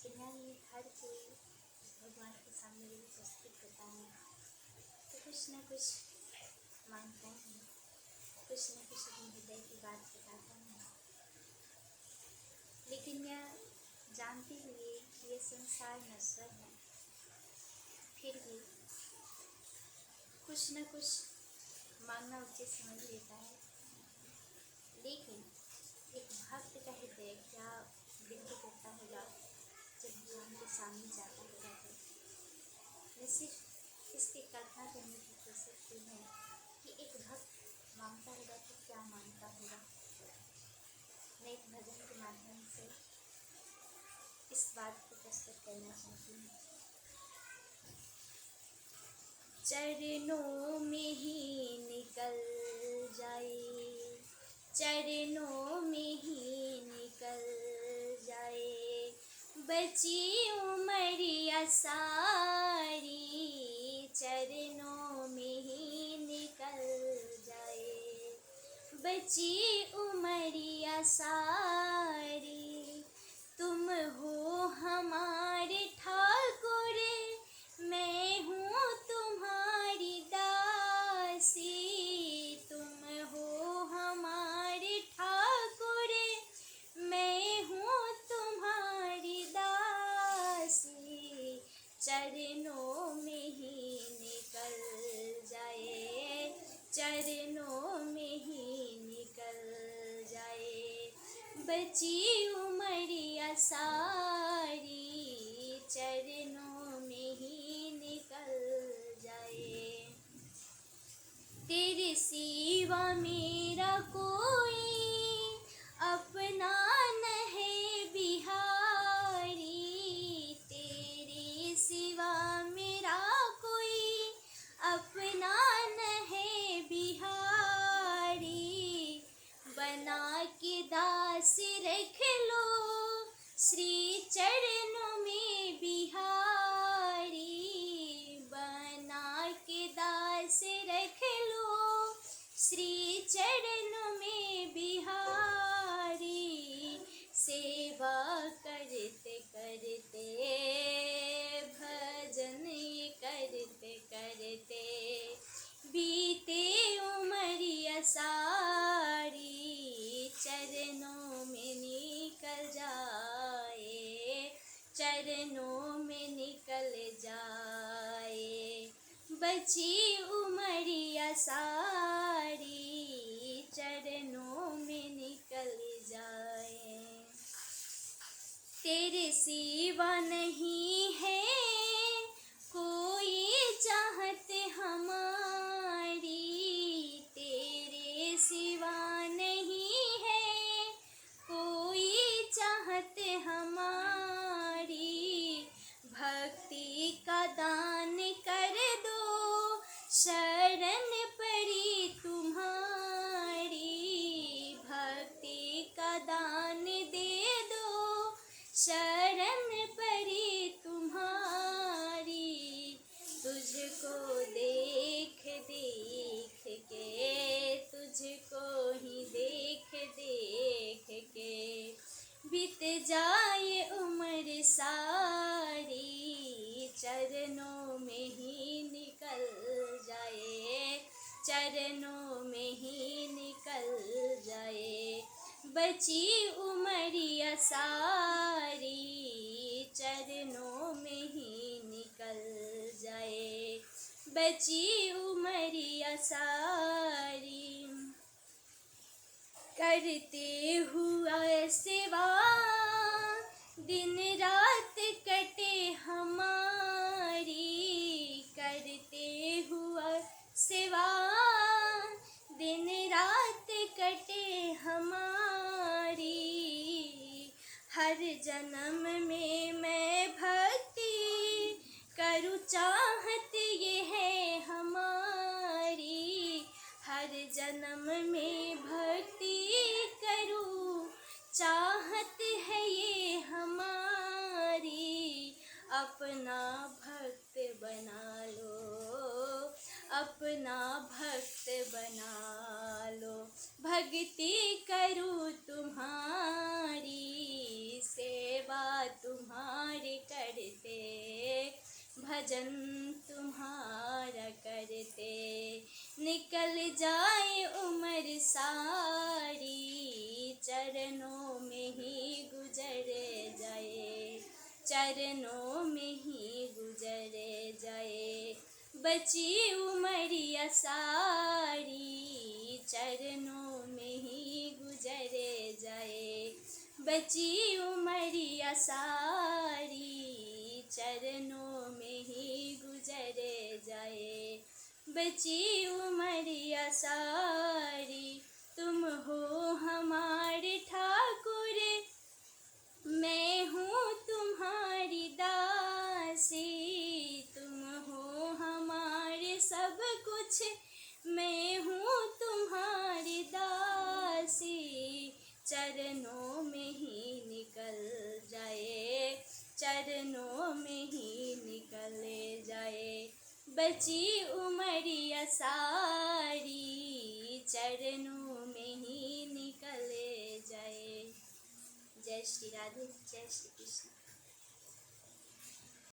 बिना ये हर कोई भगवान के सामने यही प्रस्तुत करता है तो कुछ न कुछ मांगता है, कुछ न कुछ अपने हृदय की बात बताता है। लेकिन यह जानते हुए कि ये संसार नश्वर है, फिर भी कुछ न कुछ मांगना उचित समझ लेता है। लेकिन एक भक्त का हृदय क्या विनती करता होगा जब भगवान के सामने जाता होगा तो मैं सिर्फ इसकी कल्पना करने की कोशिश की है कि एक भक्त मांगता होगा तो क्या मांगता होगा। मैं एक भजन के माध्यम से इस बात को प्रस्तुत करना चाहती हूँ। चरणों में ही निकल जाए, चरणों में ही निकल जाए, बची उमरिया सारी, चरणों में ही निकल जाए, बची उमरिया सारी। तुम हो हमारे ठाकुर, मैं हूँ तुम्हारी दासी। तुम हो हमारे ठाकुर, मैं हूँ तुम्हारी दासी। चरणों में ही निकल जाए, चरणों में ही निकल जाए, बची उमरिया सारी, चरणों में ही निकल जाए। तेरे सिवा मेरा कोई अपना नहीं बिहारी, तेरे सिवा मेरा कोई अपना नहीं बिहारी। बना के दास रख लो श्री चरणों में बिहारी, बना के दास रख लो श्री चरणों में बिहारी। सेवा करते करते भजन करते करते बीते उमरिया सारी, चरणों में निकल जाए, चरणों में निकल जाए, बची उमरिया सारी, चरणों में निकल जाए। तेरे सिवा नहीं है कोई चाहत हमारी, तेरे सिवा नहीं है कोई चाहत हमारी। भक्ति का दान कर दो शरण पड़ी तुम्हारी, भक्ति का दान दे दो शरण पड़ी तुम्हारी। तुझको देख देख के, तुझको ही देख देख के बीत जाए उम्र सारी, चरणों में ही निकल जाए, चरणों में ही निकल जाए, बची उमरिया सारी, चरणों में ही निकल जाए, बची उमरिया सारी। करते हुआ सेवा दिन रात कटे हमारी, करते हुआ सेवा दिन रात कटे हमारी। हर जन्म में मैं भक्ति करूँ चाहत ये है हमारी, हर जन्म में भक्ति करूँ चाहत है ये हमारी। अपना भक्त बना लो, अपना भक्त बना लो, भक्ति करूँ तुम्हारी, सेवा सेवा तुम्हारी करते, भजन तुम्हारा करते। निकल जाए उम्र सारी, चरणों में ही गुजर जाए, चरणों में ही गुजर जाए। बची उमरिया सारी, चरणों में ही गुजर जाए। बची उमरिया सारी, चरणों में ही गुजर जाए। बची उमरिया सारी, तुम हो हमारे ठाकुर, मैं हूँ तुम्हारी दासी। तुम हो हमारे सब कुछ, मैं हूँ तुम्हारी दासी। चरणों में ही निकल जाए, चरणों में ही निकल जाए। बची उमरिया सारी, चरणों में ही निकल जाए। जय श्री राधे, जय श्री कृष्ण।